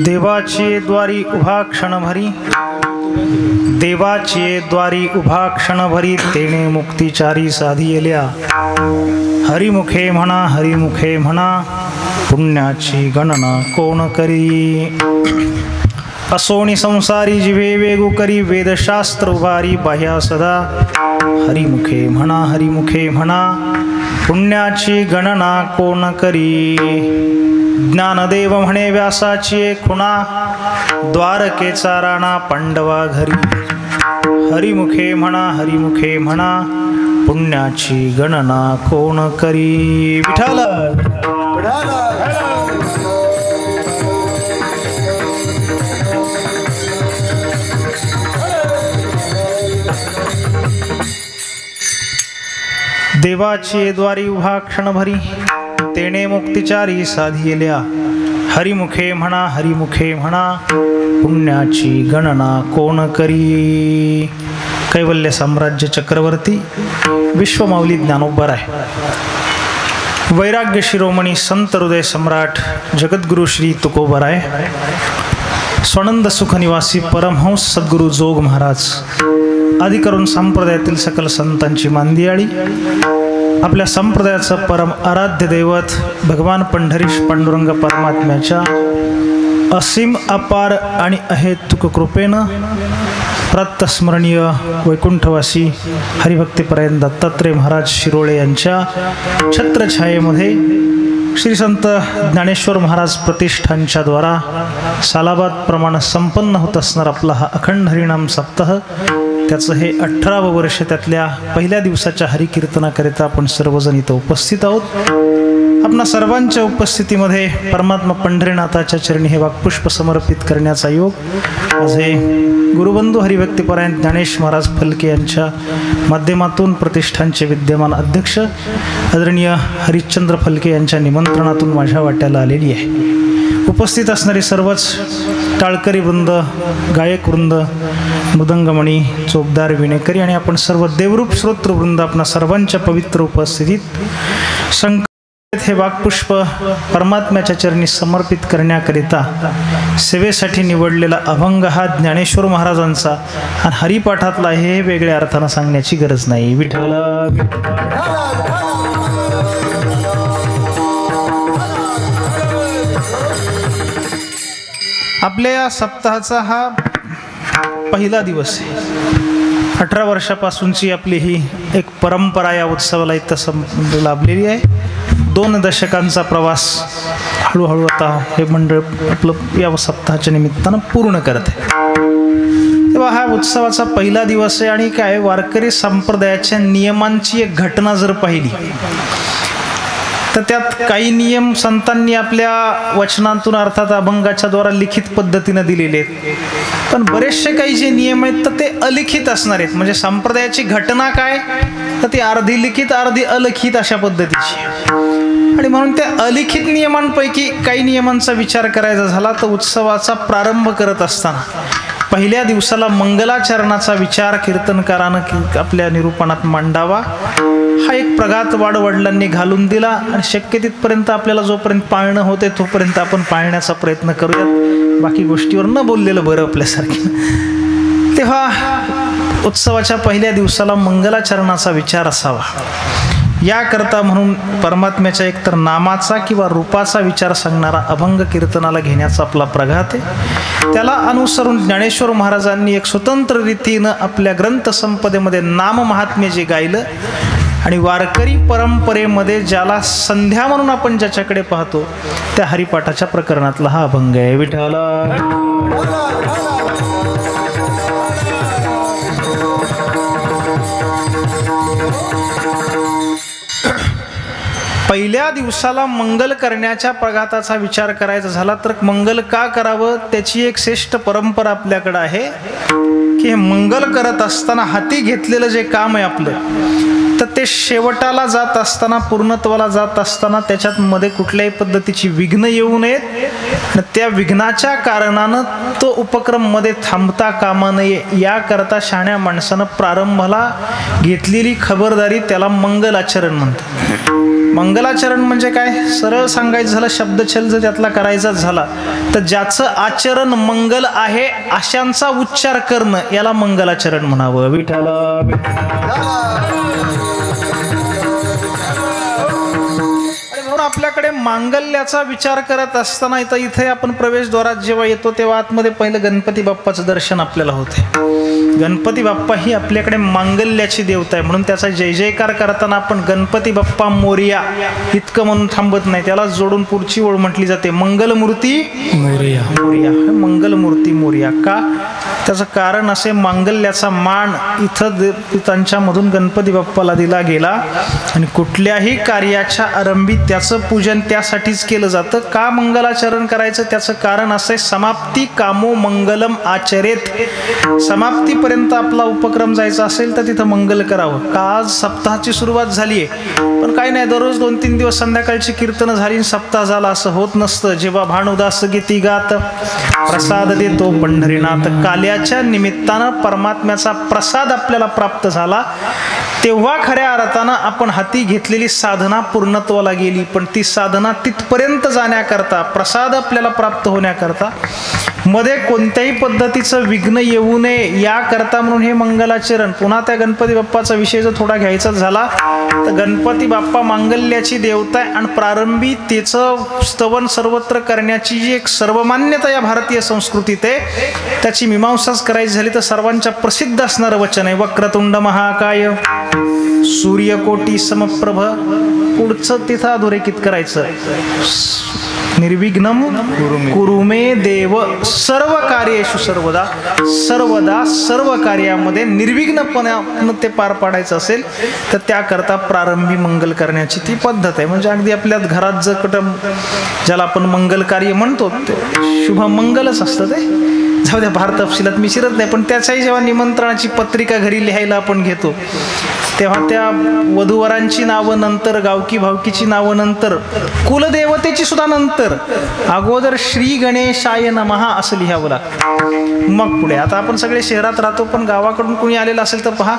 देवाचे द्वारी उभा क्षणभरी, देवाचे द्वारी उभा क्षणभरी, तेने मुक्तिचारी साधियल्या. हरिमुखे म्हणा, हरिमुखे म्हणा, पुण्याची गणना कोण करी. असोनी संसारी जिवे वेगू करी, वेदशास्त्र उभारी बाह्या सदा. हरिमुखे म्हणा, हरिमुखे म्हणा, पुण्याची गणना कोण करी. ज्ञानदेव म्हणे व्यासाची खुणा, द्वारकेचा राणा पांडवा घरी. हरिमुखे म्हणा, हरिमुखे म्हणा, पुण्याची गणना कोण करी. विठ्ठल देवाची द्वारी उभा क्षणभरी, तेने मुक्तिचारी साधियल्या. हरिमुखे म्हणा, हरिमुखे म्हणा, पुण्याची गणना कोण करी. कैवल्य साम्राज्य चक्रवर्ती विश्वमाऊली ज्ञानोबराय, वैराग्य शिरोमणी संत हृदय सम्राट जगद्गुरु श्री तुकोबराय, स्वानंद सुख निवासी परमहंस सद्गुरु जोग महाराज आदिकरून संप्रदायातील सकल संतांची मांदियाळी, आपल्या संप्रदायाचं परम आराध्य दैवत भगवान पंढरीश पांडुरंग परमात्म्याच्या असीम अपार आणि अहेतुक कृपेनं प्रातस्मरणीय वैकुंठवासी हरिभक्तीपरायण दत्तात्रय महाराज शिरोळे यांच्या छत्रछायेमध्ये श्री संत ज्ञानेश्वर महाराज प्रतिष्ठानच्या द्वारा सालाबाद प्रमाणे संपन्न होत असणार आपला हा अखंड हरिनाम सप्ताह, त्याचं हे 18वं वर्ष. त्यातल्या पहिल्या दिवसाच्या हरिकीर्तनाकरिता आपण सर्वजण इथं उपस्थित आहोत. आपणा सर्वांच्या उपस्थितीमध्ये परमात्मा पंढरीनाथाच्या चरणी हे वाक्पुष्प समर्पित करण्याचा योग माझे गुरुबंधू हरिभक्तीपरायण ज्ञानेश महाराज फलके यांच्या माध्यमातून प्रतिष्ठानचे विद्यमान अध्यक्ष आदरणीय हरिश्चंद्र फलके यांच्या निमंत्रणातून माझ्या वाट्याला आलेली आहे. उपस्थित असणारे सर्वच टाळकरी वृंद, गायक वृंद, मृदंगमणी, चोपदार, विणेकरी आणि आपण सर्व देवरूप श्रोतृवृंद आपणा सर्वांच्या पवित्र उपस्थितीत हे वाक्पुष्प परमात्म्याच्या चरणी समर्पित करण्याकरिता सेवेसाठी निवडलेला अभंग हा ज्ञानेश्वर महाराजांचा आणि हरिपाठातला हे वेगळ्या अर्थानं सांगण्याची गरज नाही. विठ्ठल आपल्या या सप्ताहाचा हा पहिला दिवस आहे. 18 वर्षापासूनची आपली ही एक परंपरा या उत्सवाला इथं लाभलेली आहे. 2 दशकांचा प्रवास हळूहळू आता हे मंडळ आपलं या सप्ताहाच्या निमित्तानं पूर्ण करत आहे. तेव्हा हा उत्सवाचा पहिला दिवस आहे आणि काय वारकरी संप्रदायाच्या नियमांची एक घटना जर पाहिली तर त्यात काही नियम संतांनी आपल्या वचनांतून अर्थात अभंगाच्या द्वारा लिखित पद्धतीनं दिलेले आहेत, पण बरेचसे काही जे नियम आहेत तर ते अलिखित असणार आहेत. म्हणजे संप्रदायाची घटना काय तर ती अर्धी लिखित अर्धी अलिखित अशा पद्धतीची. आणि म्हणून त्या अलिखित नियमांपैकी काही नियमांचा विचार करायचा झाला तर उत्सवाचा प्रारंभ करत असताना पहिल्या दिवसाला मंगलाचरणाचा विचार कीर्तनकारानं आपल्या निरूपणात मांडावा. हा एक प्रघात वाडवडिलांनी घालून दिला आणि शक्य तिथपर्यंत आपल्याला जोपर्यंत पाळणं होते तोपर्यंत आपण पाळण्याचा प्रयत्न करूयात. बाकी गोष्टीवर न बोललेलं बरं आपल्यासारखे. तेव्हा उत्सवाच्या पहिल्या दिवसाला मंगलाचरणाचा विचार असावा. याकरता म्हणून परमात्म्याच्या एकतर नामाचा किंवा रूपाचा विचार सांगणारा अभंग कीर्तनाला घेण्याचा आपला प्रघात आहे. त्याला अनुसरून ज्ञानेश्वर महाराजांनी एक स्वतंत्र रीतीनं आपल्या ग्रंथसंपदेमध्ये नाम महात्म्य जे गायलं आणि वारकरी परंपरेमध्ये ज्याला संध्या म्हणून आपण ज्याच्याकडे पाहतो त्या हरिपाठाच्या प्रकरणातला हा अभंग आहे. विठ्ठल पहिल्या दिवसाला मंगल करण्याच्या प्रघाताचा विचार करायचा झाला तर मंगल का करावं त्याची एक श्रेष्ठ परंपरा आपल्याकडे आहे की हे मंगल करत असताना हाती घेतलेलं जे काम आहे आपलं तर ते शेवटाला जात असताना पूर्णत्वाला जात असताना त्याच्यात मध्ये कुठल्याही पद्धतीची विघ्न येऊ नयेत. त्या विघ्नाच्या कारणानं तो उपक्रम मध्ये थांबता कामा नये याकरता शहाण्या माणसानं प्रारंभाला घेतलेली खबरदारी त्याला मंगलाचरण म्हणतात. मंगलाचरण म्हणजे काय? सरळ सांगायचं झालं, शब्दछल जर त्यातला करायचा झाला तर ज्याचं आचरण मंगल आहे अशांचा उच्चार करणं याला मंगलाचरण म्हणावं. विठ्ठल आपल्याकडे मांगल्याचा विचार करत असताना इथे आपण प्रवेशद्वारात जेव्हा येतो तेव्हा आतमध्ये पहिलं गणपती बाप्पाचं दर्शन आपल्याला होते. गणपती बाप्पा ही आपल्याकडे मांगल्याची देवता आहे, म्हणून त्याचा जय जयकार करताना आपण गणपती बाप्पा मोरया इतकं म्हणून थांबत नाही, त्याला जोडून पुढची ओळ म्हटली जाते मंगलमूर्ती मोरया. मोरया मंगलमूर्ती मोरया का? त्याचं कारण असे, मांगल्याचा मान इथं त्यांच्यामधून गणपती बाप्पाला दिला गेला आणि कुठल्याही कार्याच्या आरंभी त्याचं पूजन त्यासाठीच केलं जातं. का मंगलाचरण करायचं? त्याचं कारण असं, समाप्ती कामो मंगलम आचरेत. समाप्तीपर्यंत आपला उपक्रम जायचा असेल तर तिथं मंगल करावं. का? आज सप्ताहाची सुरुवात झाली आहे, पण काही नाही, दररोज 2-3 दिवस संध्याकाळची कीर्तनं झाली सप्ताह झाला असं होत नसतं. जेव्हा भानुदास गीती गात प्रसाद देतो पंढरीनाथ, काल्याच्या निमित्तानं परमात्म्याचा प्रसाद आपल्याला प्राप्त झाला, तेव्हा खऱ्या अर्थानं आपण हाती घेतलेली साधना पूर्णत्वाला गेली. पण ती साधना तिथपर्यंत जाण्याकरता, प्रसाद आपल्याला प्राप्त होण्याकरता मध्ये कोणत्याही पद्धतीचं विघ्न येऊ नये याकरता म्हणून हे मंगलाचरण. पुन्हा त्या गणपती बाप्पाचा विषय जर थोडा घ्यायचा झाला तर गणपती बाप्पा मांगल्याची देवता आहे आणि प्रारंभी त्याचं स्तवन सर्वत्र करण्याची जी एक सर्वमान्यता या भारतीय संस्कृतीत आहे, त्याची मीमांसाच करायची झाली तर सर्वांच्या प्रसिद्ध असणारं वचन आहे, वक्रतुंड महाकाय सूर्यकोटी समप्रभ. पुढचं तिथं अधोरेखित करायचं, निर्विघ्नम कुरु मे देव सर्व कार्येषु सर्वदा. सर्वदा सर्व कार्यामध्ये निर्विघ्नपणे ते पार पाडायचं असेल तर त्याकरता प्रारंभी मंगल करण्याची ती पद्धत आहे. म्हणजे अगदी आपल्या घरात जर कुठं ज्याला आपण मंगल कार्य म्हणतो ते शुभ मंगलच असतं. ते जाऊ द्या, फार तपशिलात मी शिरत नाही, पण त्याचाही जेव्हा निमंत्रणाची पत्रिका घरी लिहायला आपण घेतो तेव्हा त्या वधूवरांची नावं नंतर, गावकी भावकीची नावं नंतर, कुलदेवतेची सुद्धा नंतर, अगोदर श्री गणेशाय नमः असं लिहावं लागतं, मग पुढे. आता आपण सगळे शहरात राहतो, पण गावाकडून कोणी आलेलं असेल तर पहा,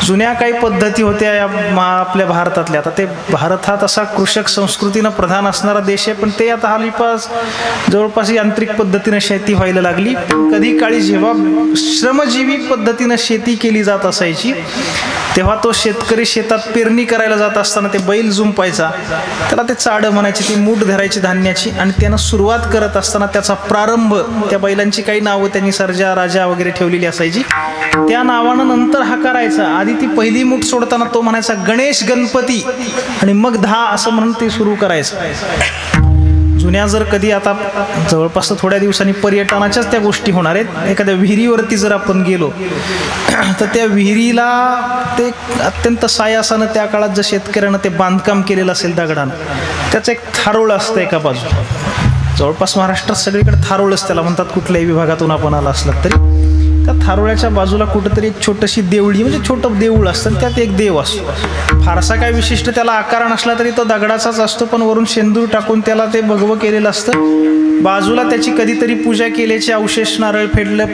जुन्या काही पद्धती होत्या या आपल्या भारतातल्या. आता ते भारत हा तसा कृषक संस्कृतीनं प्रधान असणारा देश आहे, पण ते आता हल्लीपास जवळपास यांत्रिक पद्धतीनं शेती व्हायला लागली. कधी काळी जेव्हा श्रमजीवी पद्धतीनं शेती केली जात असायची तेव्हा तो शेतकरी शेतात पेरणी करायला जात असताना ते बैल जुंपायचा, त्याला ते चाड म्हणायचे, ती मूठ धरायची धान्याची, आणि त्यानं सुरुवात करत असताना त्याचा प्रारंभ, त्या बैलांची काही नावं त्यांनी सर्जा राजा वगैरे ठेवलेली असायची, त्या नावानं नंतर हा करायचा. आधी ती पहिली मूठ सोडताना तो म्हणायचा गणेश गणपती आणि मग 10 असं म्हणून ते सुरू करायचं. जुन्या जर कधी, आता जवळपास थोड्या दिवसांनी पर्यटनाच्याच त्या गोष्टी होणार आहेत, एखाद्या विहिरीवरती जर आपण गेलो तर त्या विहिरीला ते अत्यंत सायासानं त्या काळात जर शेतकऱ्यानं ते बांधकाम केलेलं असेल दगडानं, त्याचं एक थारोळ असतं एका बाजूला. जवळपास महाराष्ट्रात सगळीकडे थारोळच त्याला म्हणतात, कुठल्याही विभागातून आपण आला असला तरी. त्या थारोळ्याच्या बाजूला कुठंतरी एक छोटीशी देवळी, म्हणजे छोटं देऊळ असतं, त्यात एक देव असतो. फारसा काय विशिष्ट त्याला आकार नसला तरी तो दगडाचाच असतो, पण वरून शेंदूर टाकून त्याला ते भगवं केलेलं असतं. बाजूला त्याची कधीतरी पूजा केल्याचे अवशेष, नारळ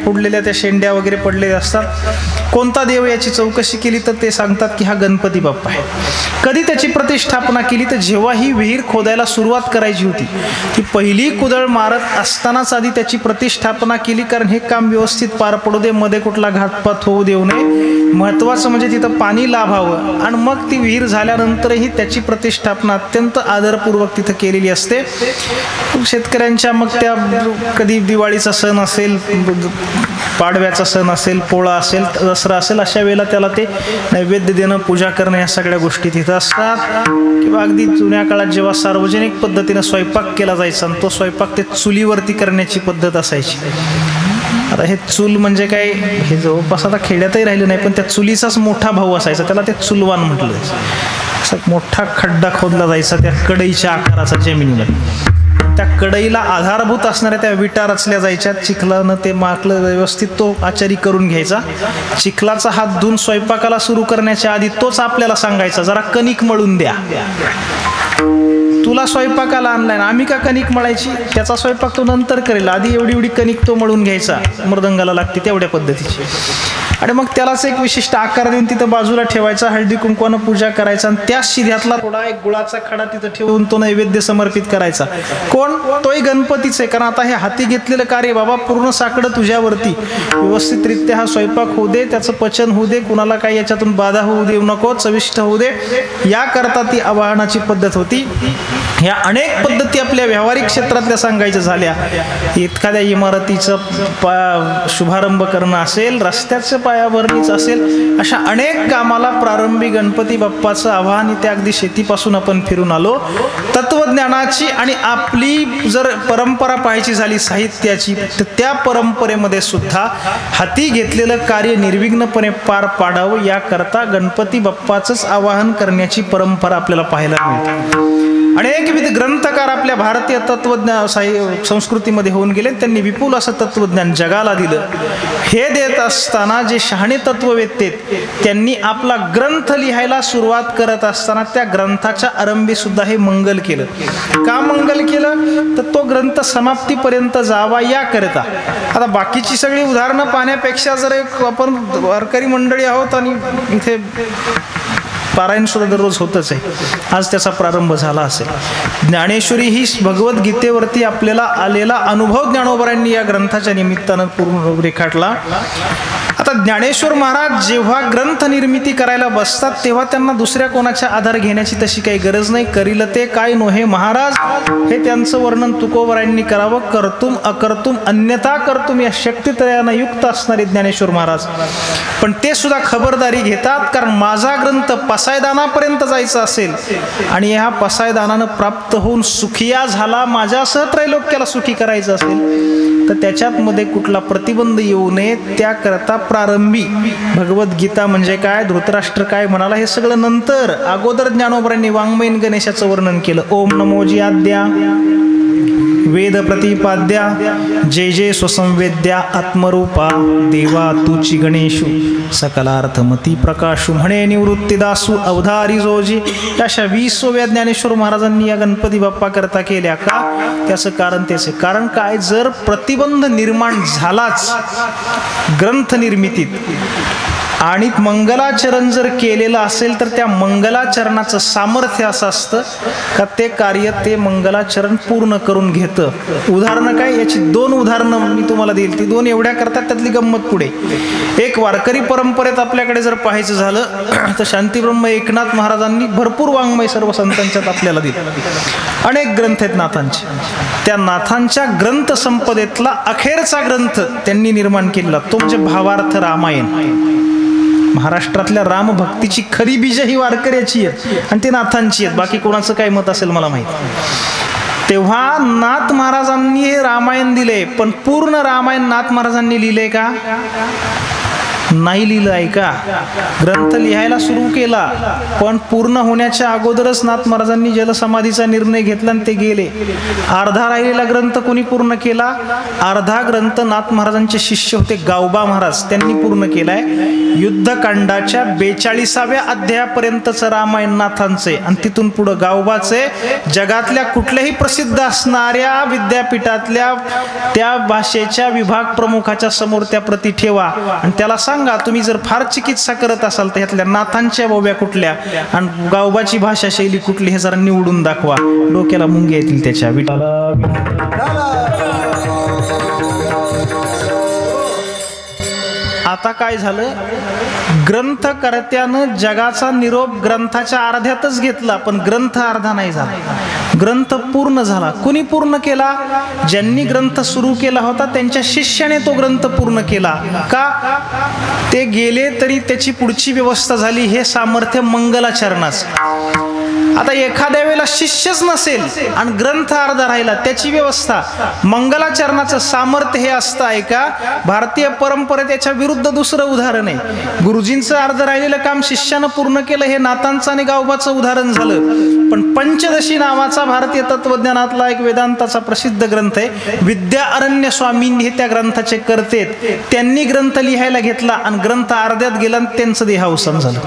फोडलेल्या त्या शेंड्या वगैरे पडलेल्या असतात. कोणता देव याची चौकशी केली तर ते सांगतात की हा गणपती बाप्पा आहे. कधी त्याची प्रतिष्ठापना केली तर जेव्हा ही विहीर खोदायला सुरुवात करायची होती, ती पहिली कुदळ मारत असतानाच आधी त्याची प्रतिष्ठापना केली, कारण हे काम व्यवस्थित पार पडू दे, मध्ये कुठला घातपात होऊ देऊ नये, महत्वाचं म्हणजे तिथं पाणी लाभावं. आणि मग ती विहीर झाल्यानंतरही त्याची प्रतिष्ठापना अत्यंत आदरपूर्वक तिथं केलेली असते. शेतकऱ्यांच्या मग त्या कधी दिवाळीचा सण असेल, पाडव्याचा सण असेल, पोळा असेल, दसरा असेल, अशा वेळेला त्याला ते नैवेद्य देणं, पूजा करणं, या सगळ्या गोष्टी तिथं असतात. किंवा अगदी जुन्या काळात जेव्हा सार्वजनिक पद्धतीनं स्वयंपाक केला जायचा आणि तो स्वयंपाक ते चुलीवरती करण्याची पद्धत असायची. आता हे चूल म्हणजे काय, हे जवळपास आता खेड्यातही राहिलं नाही, पण त्या चुलीचाच मोठा भाऊ असायचा, त्याला ते चुलवान म्हटलं जायचं. असा मोठा खड्डा खोदला जायचा त्या कढईच्या आकाराचा जमिनीमध्ये. त्या कढईला आधारभूत असणाऱ्या त्या विटा रचल्या जायच्या, चिखलानं ते माकलं व्यवस्थित तो आचारी करून घ्यायचा. चिखलाचा हात धुवून स्वयंपाकाला सुरू करण्याच्या आधी तोच आपल्याला सांगायचा, जरा कणिक मळून द्या. तुला स्वयंपाकाला आणलाय ना, आम्ही का कणिक मळायची, त्याचा स्वयंपाक तो नंतर करेल, आधी एवढी एवढी कणिक तो मळून घ्यायचा, मृदंगाला लागते तेवढ्या पद्धतीची, आणि मग त्यालाच एक विशिष्ट आकार देऊन तिथं बाजूला ठेवायचा, हळदी कुंकवानं पूजा करायचा, आणि त्या शिध्यातला थोडा एक गुळाचा खडा तिथं ठेवून तो नैवेद्य समर्पित करायचा. कोण? तोही गणपतीच आहे. कारण आता हे हाती घेतलेलं कार्य बाबा पूर्ण साकडं तुझ्यावरती, व्यवस्थितरित्या हा स्वयंपाक होऊ दे, त्याचं पचन होऊ दे, कुणाला काही याच्यातून बाधा होऊ देऊ नको, चविष्ट होऊ दे, याकरता ती आवाहनाची पद्धत होती. ह्या अनेक पद्धती आपल्या व्यावहारिक क्षेत्रातल्या सांगायच्या झाल्या. एखाद्या इमारतीचं शुभारंभ करणं असेल, रस्त्याचं पायाभरणीच असेल, अशा अनेक कामाला प्रारंभी गणपती बाप्पाचं आवाहन. ते अगदी शेतीपासून आपण फिरून आलो. तत्वज्ञानाची आणि आपली जर परंपरा पाहायची झाली साहित्याची, तर त्या परंपरेमध्ये सुद्धा हाती घेतलेलं कार्य निर्विघ्नपणे पार पाडावं याकरता गणपती बाप्पाचंच आवाहन करण्याची परंपरा आपल्याला पाहायला मिळते. अनेक विविध ग्रंथकार आपल्या भारतीय तत्वज्ञान संस्कृतीमध्ये होऊन गेले. त्यांनी विपुल असं तत्वज्ञान जगाला दिलं. हे देत असताना जे शहाणे तत्ववेत्ते त्यांनी आपला ग्रंथ लिहायला सुरुवात करत असताना त्या ग्रंथाच्या आरंभी सुद्धा हे मंगल केलं. का मंगल केलं? तर तो ग्रंथ समाप्तीपर्यंत जावा याकरता. आता बाकीची सगळी उदाहरणं पाहण्यापेक्षा जर एक आपण वारकरी मंडळी आहोत आणि इथे पारायण सुद्धा दररोज होतच आहे, आज त्याचा प्रारंभ झाला असेल. ज्ञानेश्वरी ही भगवद्गीतेवरती आपल्याला आलेला अनुभव ज्ञानोबरांनी या ग्रंथाच्या निमित्तानं पूर्ण रेखाटला. आता ज्ञानेश्वर महाराज जेव्हा ग्रंथ निर्मिती करायला बसतात तेव्हा त्यांना दुसऱ्या कोणाचा आधार घेण्याची तशी काही गरज नाही. करील ते काय नोहे महाराज, हे त्यांचं वर्णन तुकोबरांनी करावं. कर्तुम अकर्तुम अन्यथा कर्तुम या शक्तित्रयानं युक्त असणारे ज्ञानेश्वर महाराज, पण ते सुद्धा खबरदारी घेतात. कारण माझा ग्रंथ पसायदानापर्यंत जायचा असेल आणि ह्या पसायदानानं प्राप्त होऊन सुखिया झाला, माझ्यासह त्रैलोक्याला सुखी करायचं असेल तर त्याच्यात मध्ये कुठला प्रतिबंध येऊ नये. त्याकरता प्रारंभी भगवद्गीता म्हणजे काय, धृतराष्ट्र काय म्हणाला, हे सगळं नंतर. अगोदर ज्ञानोबरांनी वाङ्मयीन गणेशाचं वर्णन केलं. ओम नमोजी आद्या वेद प्रतिपाद्या जय जय स्वसंवेद्या आत्मरूपा देवा तुची गणेशू सकलार्थमती प्रकाशू म्हणे निवृत्तीदासू अवधारी जोजी. अशा 20व्या ज्ञानेश्वर महाराजांनी या गणपती बाप्पा करता केल्या. का? त्याचं कारण त्याचे कारण काय, जर प्रतिबंध निर्माण झालाच ग्रंथ निर्मितीत आणि मंगलाचरण जर केलेलं असेल तर त्या मंगलाचरणाचं सामर्थ्य असं असतं का ते कार्य ते मंगलाचरण पूर्ण करून घेतं. उदाहरणं काय, याची 2 उदाहरणं मी तुम्हाला देईल. ती 2 एवढ्या करतात, त्यातली गंमत पुढे. एक वारकरी परंपरेत आपल्याकडे जर पाहायचं झालं तर शांतीब्रह्म एकनाथ महाराजांनी भरपूर वाङ्मय सर्व संतांच्यात आपल्याला दिलं. अनेक ग्रंथ आहेत नाथांचे. त्या नाथांच्या ग्रंथ संपदेतला अखेरचा ग्रंथ त्यांनी निर्माण केलेला तो म्हणजे भावार्थ रामायण. महाराष्ट्रातल्या रामभक्तीची खरी बीज ही वारकऱ्याची आहेत आणि ती नाथांची आहेत. बाकी कोणाचं काय मत असेल मला माहिती. तेव्हा नाथ महाराजांनी हे रामायण दिले, पण पूर्ण रामायण नाथ महाराजांनी लिहिले का? नाही लिहिलं. ऐका, ग्रंथ लिहायला सुरू केला पण पूर्ण होण्याच्या अगोदरच नाथ महाराजांनी जलसमाधीचा निर्णय घेतला आणि ते गेले. अर्धा राहिलेला ग्रंथ कोणी पूर्ण केला? अर्धा ग्रंथ नाथ महाराजांचे शिष्य होते गावबा महाराज, त्यांनी पूर्ण केलाय. युद्धकांडाच्या 42व्या अध्यायापर्यंतचं रामायण नाथांचे आणि तिथून पुढे गावबाचे. जगातल्या कुठल्याही प्रसिद्ध असणाऱ्या विद्यापीठातल्या त्या भाषेच्या विभाग प्रमुखाच्या समोर त्या प्रती ठेवा आणि त्याला सांगा तुम्ही जर फार चिकित्सा करत असाल तर ह्यातल्या नाथांच्या बोब्या कुठल्या आणि गावबाची भाषा शैली कुठली हे जरा निवडून दाखवा. डोक्याला मुंगे येतील त्याच्या. आता काय झालं, ग्रंथकर्त्यानं जगाचा निरोप ग्रंथाच्या अर्ध्यातच घेतला पण ग्रंथ अर्धा नाही झाला. ग्रंथ पूर्ण झाला. कुणी पूर्ण केला? ज्यांनी ग्रंथ सुरू केला होता त्यांच्या शिष्याने तो ग्रंथ पूर्ण केला. का? ते गेले तरी त्याची पुढची व्यवस्था झाली. हे सामर्थ्य मंगलाचरणाचं. आता एखाद्या वेळेला शिष्यच नसेल आणि ग्रंथ अर्धा राहिला, त्याची व्यवस्था. मंगलाचरणाचं सामर्थ्य हे असतं. ऐका, भारतीय परंपरेत याच्या विरुद्ध दुसरं उदाहरण आहे. गुरुजींचं अर्ध राहिलेलं काम शिष्यानं पूर्ण केलं, हे नाथांचं आणि गावबाचं उदाहरण झालं. पण पंचदशी नावाचा भारतीय तत्वज्ञानातला एक वेदांताचा प्रसिद्ध ग्रंथ आहे. विद्या अरण्य स्वामींनी हे त्या ग्रंथाचे कर्तेत. त्यांनी ग्रंथ लिहायला घेतला आणि ग्रंथ अर्ध्यात गेला आणि त्यांचं देहावसान झालं.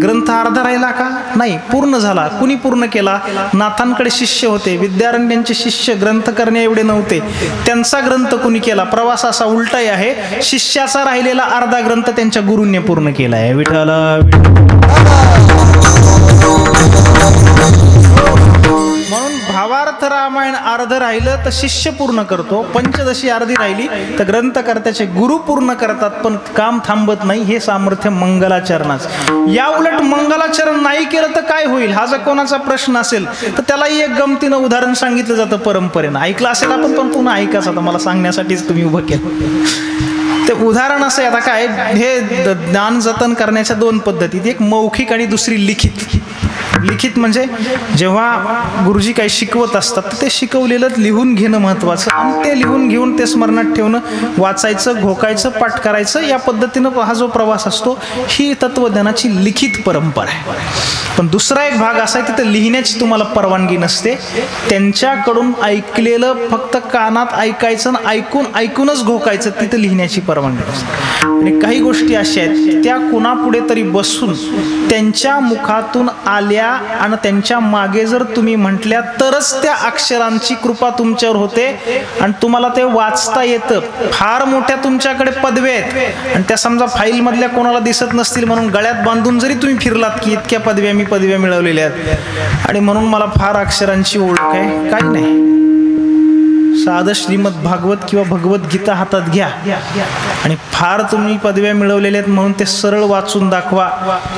ग्रंथ अर्धा राहिला का? नाही, पूर्ण झाला. कुणी पूर्ण केला? नाथांकडे शिष्य होते, विद्यारण्यांचे शिष्य ग्रंथ करणे एवढे नव्हते, त्यांचा ग्रंथ कुणी केला. प्रवास असा उलटाही आहे, शिष्याचा राहिलेला अर्धा ग्रंथ त्यांच्या गुरूंनी पूर्ण केला आहे. विठ्ठला म्हणून भावार्थ रामायण अर्ध राहिलं तर शिष्य पूर्ण करतो, पंचदशी अर्धी राहिली तर ग्रंथकर्त्याचे गुरु पूर्ण करतात, पण काम थांबत नाही. हे सामर्थ्य मंगलाचरणाचं. या उलट मंगलाचरण नाही केलं तर काय होईल, हा जर कोणाचा प्रश्न असेल तर त्यालाही एक गमतीनं उदाहरण सांगितलं जातं परंपरेनं. ऐकलं असेल आपण, पण पुन्हा ऐकाच. आता मला सांगण्यासाठीच तुम्ही उभं केलं. ते उदाहरण असं आहे. आता काय, हे ज्ञान जतन करण्याच्या दोन पद्धती, एक मौखिक आणि दुसरी लिखित. लिखित म्हणजे जेव्हा गुरुजी काही शिकवत असतात तर ते शिकवलेलं लिहून घेणं महत्त्वाचं, आणि ते लिहून घेऊन ते स्मरणात ठेवणं, वाचायचं, घोकायचं, पाठ करायचं. या पद्धतीनं हा जो प्रवास असतो ही तत्वज्ञानाची लिखित परंपरा आहे. पण दुसरा एक भाग असा आहे, तिथं लिहिण्याची तुम्हाला परवानगी नसते. त्यांच्याकडून ऐकलेलं फक्त कानात ऐकायचं, ऐकूनच घोकायचं, तिथं लिहिण्याची परवानगी नसते. आणि काही गोष्टी अशा आहेत त्या कुणापुढे तरी बसून त्यांच्या मुखातून आल्या आणि त्यांच्या मागे जर तुम्ही म्हटल्या तरच त्या अक्षरांची कृपा तुमच्यावर होते आणि तुम्हाला ते वाचता येतं. फार मोठ्या तुमच्याकडे पदव्या आहेत आणि त्या समजा फाईल मधल्या कोणाला दिसत नसतील म्हणून गळ्यात बांधून जरी तुम्ही फिरलात की इतक्या पदव्या मिळवलेल्या आहेत आणि म्हणून मला फार अक्षरांची ओळख आहे, काही नाही. साधं श्रीमद भागवत किंवा भगवद्गीता हातात घ्या आणि फार तुम्ही पदव्या मिळवलेल्या आहेत म्हणून ते सरळ वाचून दाखवा.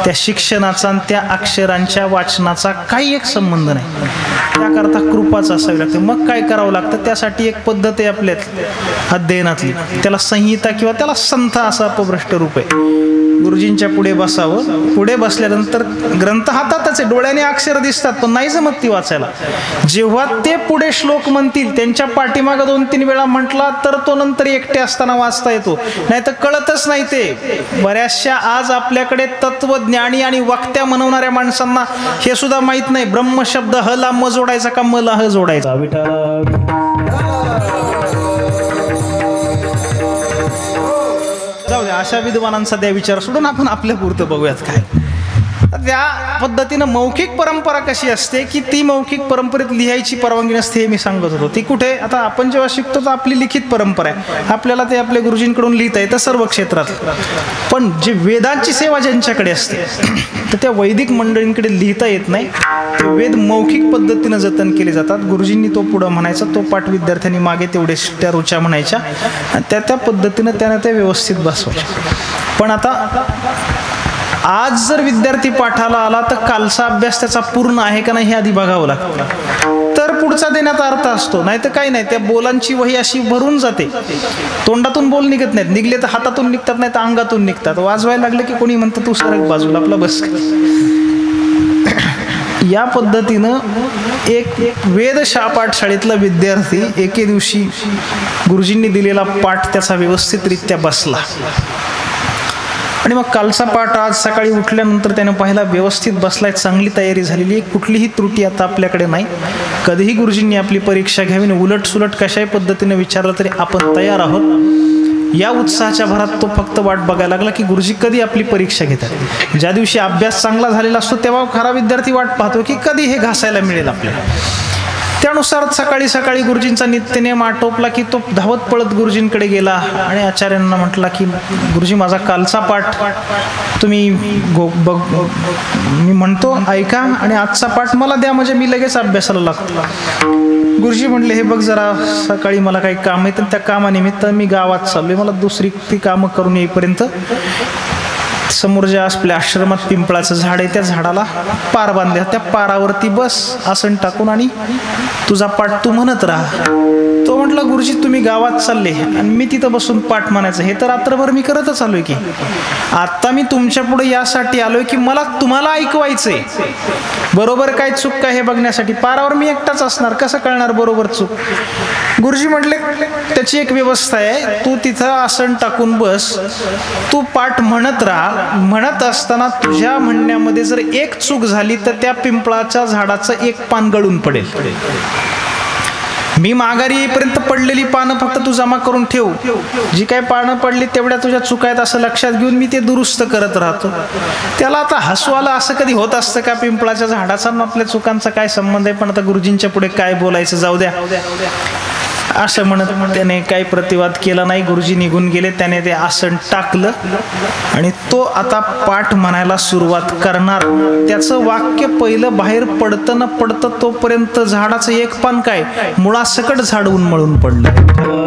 त्या शिक्षणाचा आणि त्या अक्षरांच्या वाचनाचा काही एक संबंध नाही. त्याकरता कृपाच असावी लागते. मग काय करावं लागतं, त्यासाठी एक पद्धत आहे आपल्यात अध्ययनातली, त्याला संहिता किंवा त्याला संथ असा अपभ्रष्ट रूप आहे. गुरुजींच्या पुढे बसावं, पुढे बसल्यानंतर ग्रंथ हातातच आहे, डोळ्याने अक्षर दिसतात पण नाही जमत ती वाचायला. जेव्हा ते पुढे श्लोक म्हणतील त्यांच्या पाठीमागं 2-3 वेळा म्हटला तर तो नंतर एकटे असताना वाचता येतो, नाही तर कळतच नाही. ते बऱ्याचशा आज आपल्याकडे तत्वज्ञानी आणि वक्त्या म्हणवणाऱ्या माणसांना हे सुद्धा माहित नाही, ब्रह्मशब्द ह ला म जोडायचा का म ला ह जोडायचा. जाऊ द्या, अशा विद्वानांचा द्या विचार सोडून आपण आपल्या पुरतं बघूयात काय. त्या पद्धतीनं मौखिक परंपरा कशी असते की ती मौखिक परंपरेत लिहायची परवानगी नसते, हे मी सांगत होतो. ती कुठे, आता आपण जेव्हा शिकतो तर आपली लिखित परंपरा आहे, आपल्याला ते आपल्या गुरुजींकडून लिहिता येतं सर्व क्षेत्रात. पण जे वेदांची सेवा ज्यांच्याकडे असते तर त्या वैदिक मंडळींकडे लिहिता येत नाही. ते वेद मौखिक पद्धतीनं जतन केले जातात. गुरुजींनी तो पुढं म्हणायचा, तो पाठ विद्यार्थ्यांनी मागे तेवढे त्या रुचा म्हणायच्या आणि त्या पद्धतीनं त्यानं ते व्यवस्थित बसवायचे. पण आता आज जर विद्यार्थी पाठाला आला तर कालचा अभ्यास त्याचा पूर्ण आहे का नाही हे आधी बघावं लागतं, तर पुढचा देण्यात अर्थ असतो. नाही तर काही नाही, त्या बोलांची वही अशी भरून जाते, तोंडातून बोल निघत नाहीत, निघले तर हातातून निघतात, नाही तर अंगातून निघतात. वाजवायला लागले की कोणी म्हणतं तू सरक बाजूला, आपला बस. या पद्धतीनं एक वेद पाठशाळेतला विद्यार्थी एके दिवशी गुरुजींनी दिलेला पाठ त्याचा व्यवस्थितरित्या बसला आणि मग कालचा पाठ आज सकाळी उठल्यानंतर त्याने पाहिला व्यवस्थित बसलाय, चांगली तयारी झालेली आहे, कुठलीही त्रुटी आता आपल्याकडे नाही. कधीही गुरुजींनी आपली परीक्षा घ्यावी, उलट सुलट कशाही पद्धतीने विचारलं तरी आपण तयार आहोत. या उत्साहाच्या भरात तो फक्त वाट बघायला लागला की गुरुजी कधी आपली परीक्षा घेतात. ज्या दिवशी अभ्यास चांगला झालेला असतो तेव्हा खरा विद्यार्थी वाट पाहतो की कधी हे घासायला मिळेल आपल्याला. त्यानुसार सकाळी सकाळी गुरुजींचा नित्यनेम आटोपला की तो धावत पळत गुरुजींकडे गेला आणि आचार्यांना म्हटला की गुरुजी माझा कालचा पाठ तुम्ही मी म्हणतो ऐका आणि आजचा पाठ मला द्या, म्हणजे मी लगेच अभ्यासाला लागतो. गुरुजी म्हटले हे बघ जरा सकाळी मला काही काम आहे तर त्या कामानिमित्त मी गावात चाललोय, मला दुसरी ती कामं करून येईपर्यंत समोर ज्या आपल्या आश्रमात पिंपळाचं झाड आहे त्या झाडाला पार बांधल्या, त्या पारावरती बस आसन टाकून आणि तुझा पाठ तू म्हणत राहा. तो म्हटला गुरुजी तुम्ही गावात चालले आणि मी तिथं बसून पाठ म्हणायचं, हे तर रात्रभर मी करतच आलोय की. आता मी तुमच्या पुढे यासाठी आलोय की मला तुम्हाला ऐकवायचंय, बरोबर काय चूक काय हे बघण्यासाठी. पारावर मी एकटाच असणार, कसं कळणार बरोबर चूक. गुरुजी म्हटले त्याची एक व्यवस्था आहे, तू तिथं आसन टाकून बस, तू पाठ म्हणत राहा. म्हणत असताना तुझ्या म्हणण्यामध्ये जर एक चूक झाली तर त्या पिंपळाच्या झाडाचं एक पान गळून पडेल. मी माघारी येईपर्यंत पडलेली पानं फक्त तू जमा करून ठेव, जी काही पानं पडली तेवढ्या तुझ्या चुका आहेत असं लक्षात घेऊन मी ते दुरुस्त करत राहतो. त्याला आता हसू आलं, असं कधी होत असतं का? पिंपळाच्या झाडाचा आपल्या चुकांचा काय संबंध आहे, पण आता गुरुजींच्या पुढे काय बोलायचं, जाऊ द्या असं म्हणत त्याने काही प्रतिवाद केला नाही. गुरुजी निघून गेले. त्याने ते आसन टाकलं आणि तो आता पाठ म्हणायला सुरुवात करणार. त्याचं वाक्य पहिलं बाहेर पडतं न पडतं तोपर्यंत झाडाचं एक पान काय मुळासकट झाड उन्मळून पडलं.